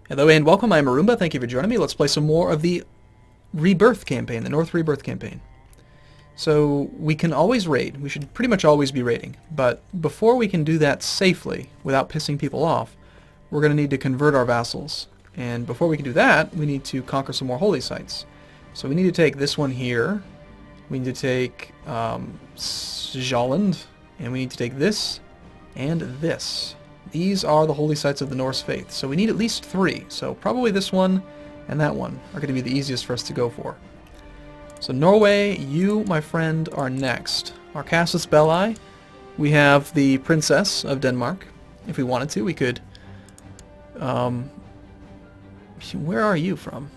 Hello and welcome, I'm Arumba, thank you for joining me. Let's play some more of the Rebirth campaign, the North Rebirth campaign. So we can always raid, we should pretty much always be raiding, but before we can do that safely, without pissing people off, we're going to need to convert our vassals. And before we can do that, we need to conquer some more holy sites. So we need to take this one here, we need to take Sjaland, and we need to take this and this. These are the holy sites of the Norse faith, so we need at least 3. So probably this one and that one are going to be the easiest for us to go for. So Norway, you, my friend, are next. Our Casus Belli, we have the Princess of Denmark. If we wanted to, we could... where are you from?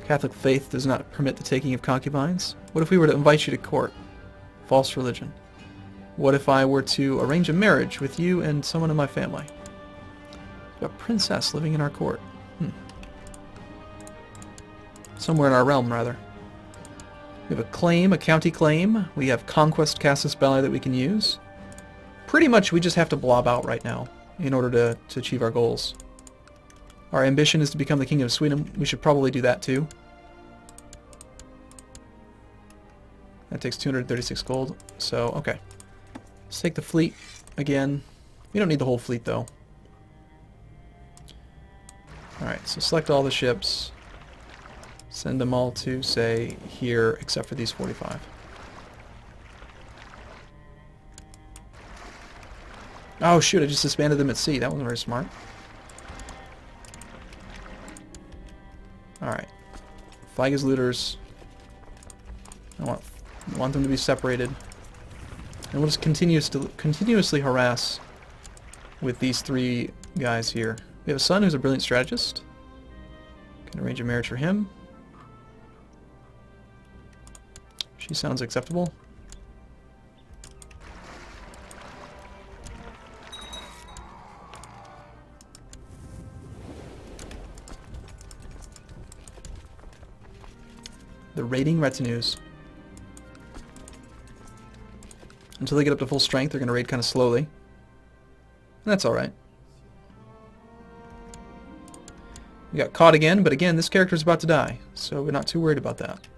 Catholic faith does not permit the taking of concubines. What if we were to invite you to court? False religion. What if I were to arrange a marriage with you and someone in my family? We've got a princess living in our court. Somewhere in our realm, rather. We have a claim, a county claim. We have Conquest Casus Belli that we can use. Pretty much we just have to blob out right now in order to achieve our goals. Our ambition is to become the King of Sweden. We should probably do that too. That takes 236 gold, so okay. Let's take the fleet again. We don't need the whole fleet though. Alright, so select all the ships. Send them all to, say, here, except for these 45. Oh shoot, I just disbanded them at sea. That wasn't very smart. Alright. Flag as looters. I want them to be separated. And we'll just continuously harass with these 3 guys here. We have a son who's a brilliant strategist. Can arrange a marriage for him. She sounds acceptable. The raiding retinues. Until they get up to full strength, they're going to raid kind of slowly. And that's alright. We got caught again, but again, this character's about to die, so we're not too worried about that.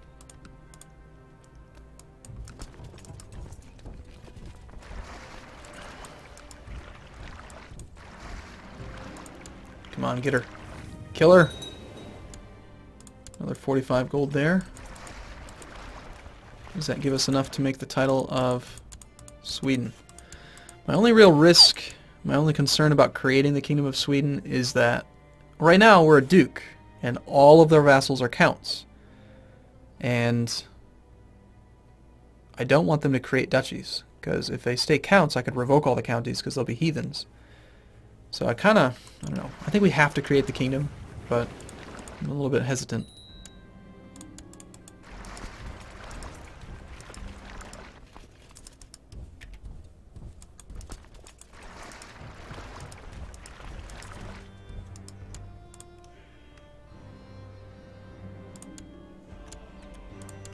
Come on, get her. Kill her! Another 45 gold there. Does that give us enough to make the title of Sweden? My only real risk, my only concern about creating the Kingdom of Sweden is that right now we're a duke and all of their vassals are counts. And I don't want them to create duchies, because if they stay counts I could revoke all the counties because they'll be heathens. So I don't know. I think we have to create the kingdom, but I'm a little bit hesitant.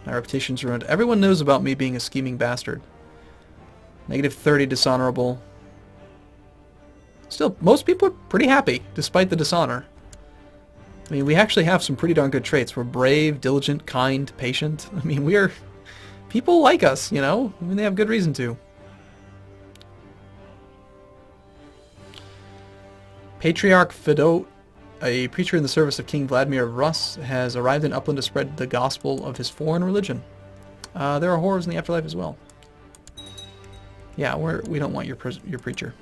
My reputation's ruined. Everyone knows about me being a scheming bastard. Negative 30 dishonorable. Still, most people are pretty happy, despite the dishonor. I mean, we actually have some pretty darn good traits. We're brave, diligent, kind, patient. I mean, people like us, you know? I mean, they have good reason to. Patriarch Fedot, a preacher in the service of King Vladimir of Rus, has arrived in Upland to spread the gospel of his foreign religion. There are horrors in the afterlife as well. Yeah, we don't want your preacher.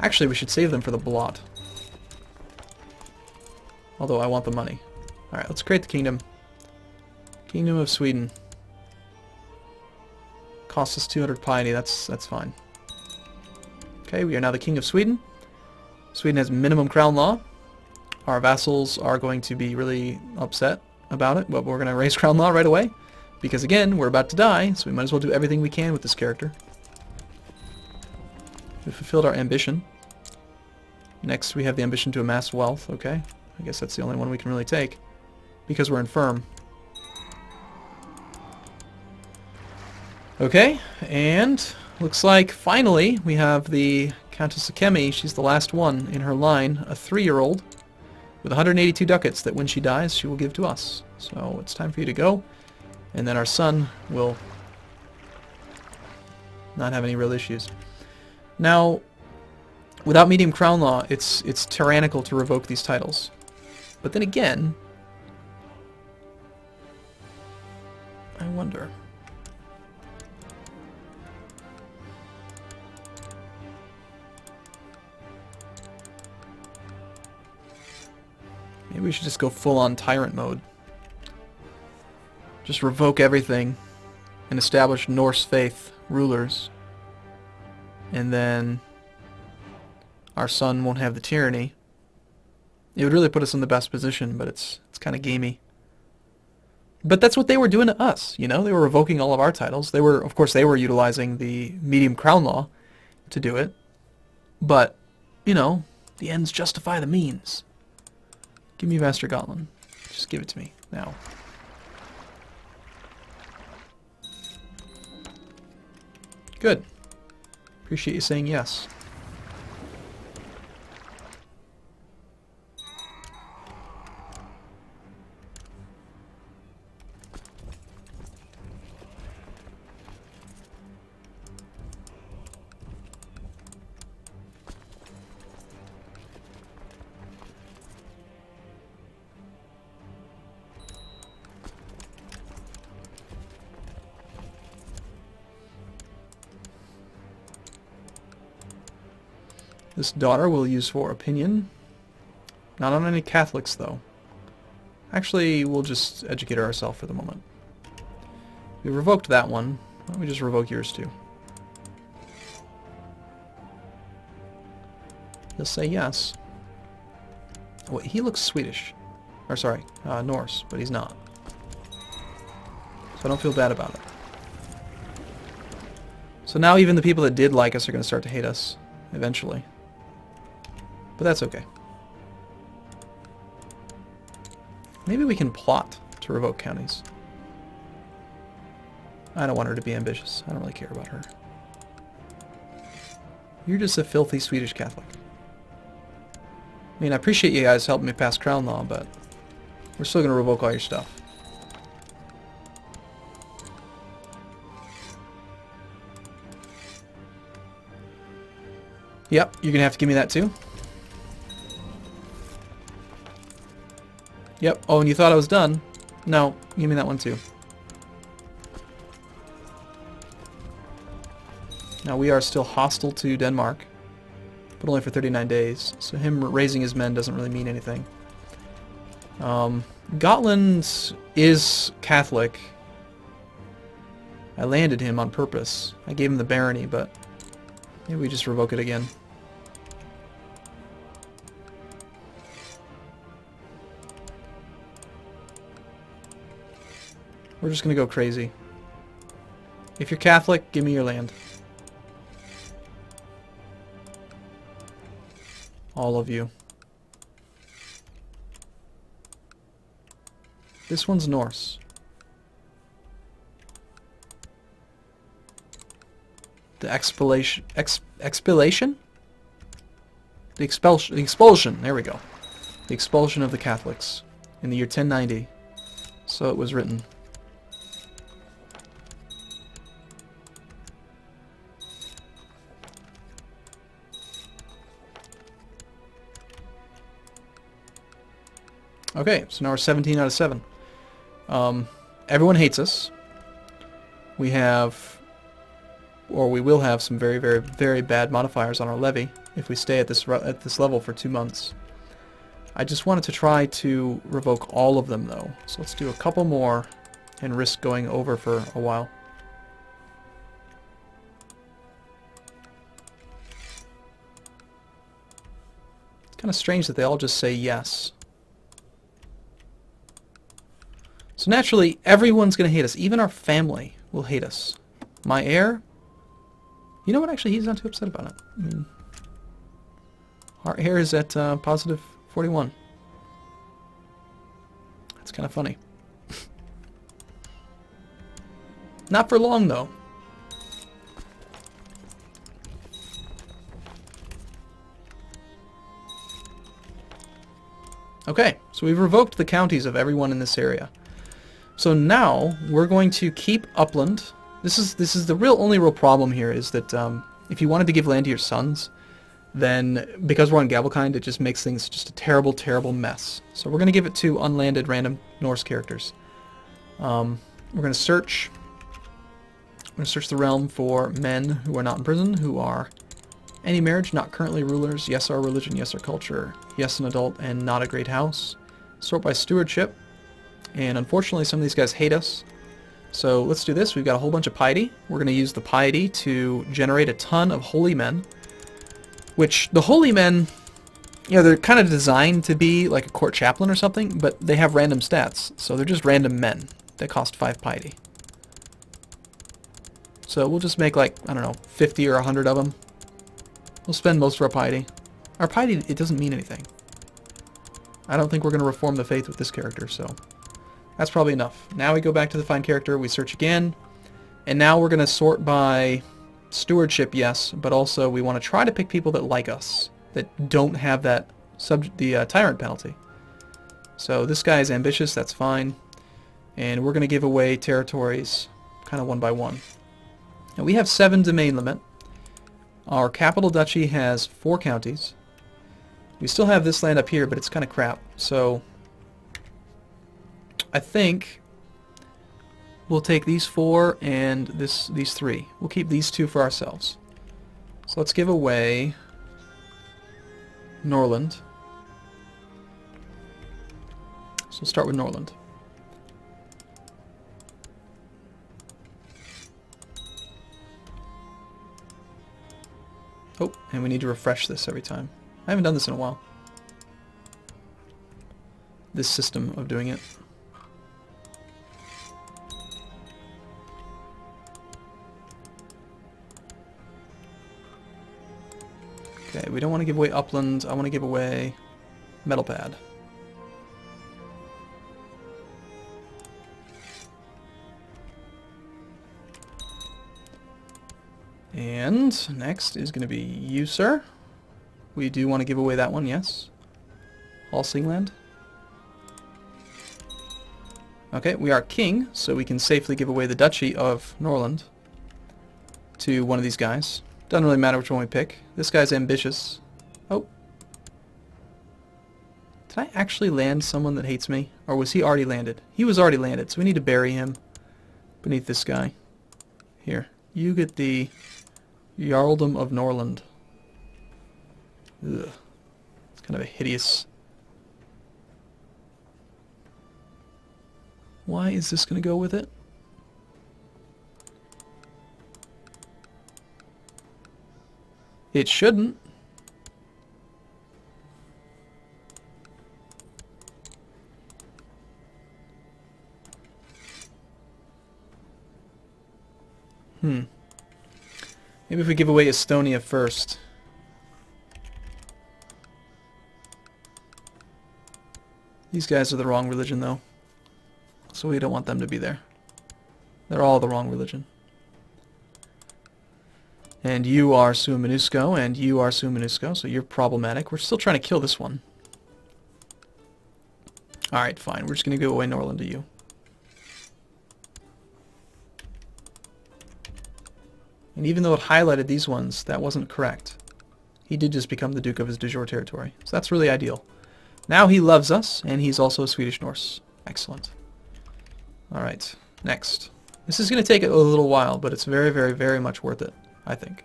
Actually, we should save them for the blot. Although I want the money. Alright, let's create the kingdom. Kingdom of Sweden. Costs us 200 piety, that's fine. Okay, we are now the King of Sweden. Sweden has minimum crown law. Our vassals are going to be really upset about it, but we're going to raise crown law right away. Because again, we're about to die, so we might as well do everything we can with this character. We fulfilled our ambition. Next, we have the ambition to amass wealth. Okay, I guess that's the only one we can really take. Because we're infirm. Okay, and looks like finally we have the Countess Akemi. She's the last one in her line, a 3-year-old with 182 ducats that when she dies she will give to us. So it's time for you to go, and then our son will not have any real issues. Now, without medium crown law, it's tyrannical to revoke these titles. But then again, I wonder. Maybe we should just go full-on tyrant mode. Just revoke everything and establish Norse faith rulers. And then our son won't have the tyranny. It would really put us in the best position, but it's kind of gamey. But that's what they were doing to us, you know? They were revoking all of our titles. They were, of course, they were utilizing the medium crown law to do it. But, you know, the ends justify the means. Give me Master Gotland. Just give it to me now. Good. Appreciate you saying yes. This daughter we'll use for opinion. Not on any Catholics, though. Actually, we'll just educate her ourselves for the moment. We revoked that one. Why don't we just revoke yours, too? He'll say yes. Oh, wait, he looks Swedish. Or, sorry, Norse, but he's not. So I don't feel bad about it. So now even the people that did like us are going to start to hate us, eventually. But that's okay. Maybe we can plot to revoke counties. I don't want her to be ambitious. I don't really care about her. You're just a filthy Swedish Catholic. I mean, I appreciate you guys helping me pass Crown Law, but we're still going to revoke all your stuff. Yep, you're going to have to give me that too. Yep. Oh, and you thought I was done? No, give me that one too. Now we are still hostile to Denmark, but only for 39 days. So him raising his men doesn't really mean anything. Gotland is Catholic. I landed him on purpose. I gave him the barony, but maybe we just revoke it again. We're just going to go crazy. If you're Catholic, give me your land. All of you. This one's Norse. The expulsion? The expulsion, there we go. The expulsion of the Catholics in the year 1090. So it was written. Okay, so now we're 17 out of 7. Everyone hates us. We have, or we will have, some very, very, very bad modifiers on our levy if we stay at this level for 2 months. I just wanted to try to revoke all of them, though. So let's do a couple more and risk going over for a while. It's kind of strange that they all just say yes. So naturally, everyone's going to hate us. Even our family will hate us. My heir, you know what? Actually, he's not too upset about it. I mean, our heir is at positive 41. That's kind of funny. Not for long, though. Okay, so we've revoked the counties of everyone in this area. So now we're going to keep upland. This is the only real problem here is that if you wanted to give land to your sons, then because we're on Gavelkind, it just makes things just a terrible, terrible mess. So we're going to give it to unlanded random Norse characters. We're going to search. We're going to search the realm for men who are not in prison, who are any marriage, not currently rulers, yes our religion, yes our culture, yes an adult, and not a great house. Sort by stewardship. And unfortunately some of these guys hate us. So let's do this. We've got a whole bunch of piety. We're going to use the piety to generate a ton of holy men. Which, the holy men, you know, they're kind of designed to be like a court chaplain or something, but they have random stats. So they're just random men that cost 5 piety. So we'll just make like, I don't know, 50 or 100 of them. We'll spend most of our piety. Our piety, it doesn't mean anything. I don't think we're going to reform the faith with this character, so that's probably enough. Now we go back to the find character, we search again, and now we're going to sort by stewardship, yes, but also we want to try to pick people that like us, that don't have that tyrant penalty. So this guy is ambitious, that's fine, and we're going to give away territories kind of one by one. Now we have 7 domain limit. Our capital duchy has 4 counties. We still have this land up here, but it's kind of crap. So I think we'll take these 4 and these 3. We'll keep these 2 for ourselves. So let's give away Norland. So we'll start with Norland. Oh, and we need to refresh this every time. I haven't done this in a while. This system of doing it. Okay, we don't want to give away Upland. I want to give away Metal Pad. And next is going to be you, sir. We do want to give away that one, yes. All Singland. Okay, we are king, so we can safely give away the Duchy of Norland to one of these guys. Doesn't really matter which one we pick. This guy's ambitious. Oh. Did I actually land someone that hates me? Or was he already landed? He was already landed, so we need to bury him beneath this guy. Here. You get the Jarldom of Norland. Ugh. It's kind of a hideous... Why is this going to go with it? It shouldn't. Maybe if we give away Estonia first. These guys are the wrong religion, though. So we don't want them to be there. They're all the wrong religion. And you are Suaminusco, and you are Suaminusco, so you're problematic. We're still trying to kill this one. Alright, fine. We're just going to give away Norland to you. And even though it highlighted these ones, that wasn't correct. He did just become the Duke of his de jure territory. So that's really ideal. Now he loves us, and he's also a Swedish Norse. Excellent. Alright, next. This is going to take a little while, but it's very, very, very much worth it, I think.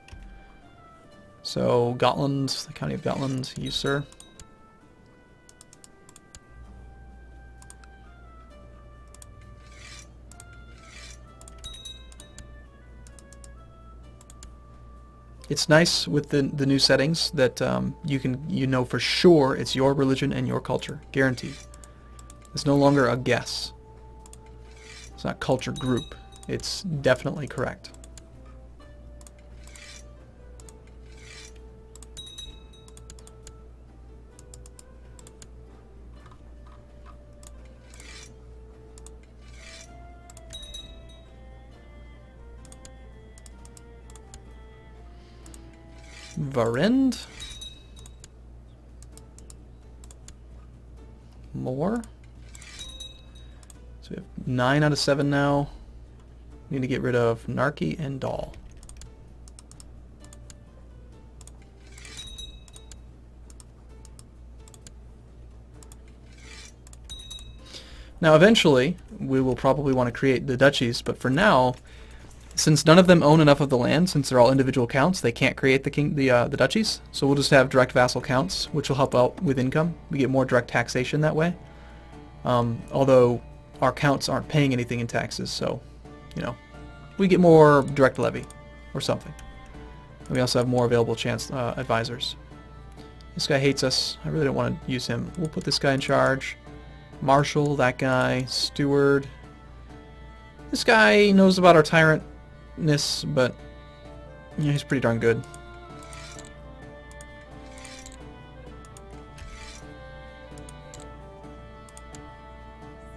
So, Gotland, the county of Gotland, you, sir. It's nice with the new settings that you know for sure it's your religion and your culture, guaranteed. It's no longer a guess. It's not culture group. It's definitely correct. Varend. more. So we have 9 out of 7 now. Need to get rid of Narki and Dahl. Now eventually we will probably want to create the duchies, but for now, since none of them own enough of the land, since they're all individual counts, they can't create the duchies. So we'll just have direct vassal counts, which will help out with income. We get more direct taxation that way. Although our counts aren't paying anything in taxes, so you know, we get more direct levy or something. And we also have more available chance advisors. This guy hates us. I really don't want to use him. We'll put this guy in charge. Marshal, that guy, steward. This guy knows about our tyrantness, but yeah, he's pretty darn good.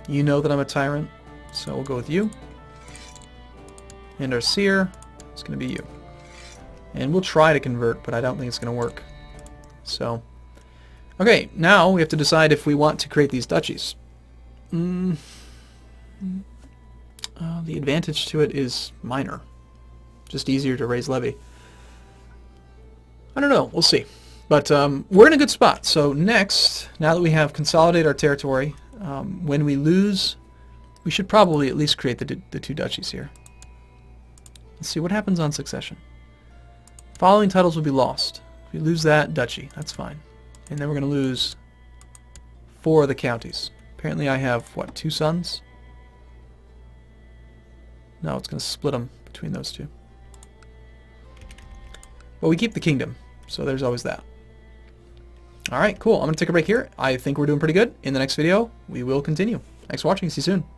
You know that I'm a tyrant, so we'll go with you. And our seer is going to be you. And we'll try to convert, but I don't think it's going to work. So, okay, now we have to decide if we want to create these duchies. The advantage to it is minor. Just easier to raise levy. I don't know, we'll see. But we're in a good spot. So next, now that we have consolidated our territory, when we lose, we should probably at least create the 2 duchies here. Let's see what happens on succession. Following titles will be lost. If we lose that, duchy, that's fine. And then we're going to lose 4 of the counties. Apparently I have, what, 2 sons? No, it's going to split them between those 2. But we keep the kingdom, so there's always that. Alright, cool. I'm going to take a break here. I think we're doing pretty good. In the next video, we will continue. Thanks for watching. See you soon.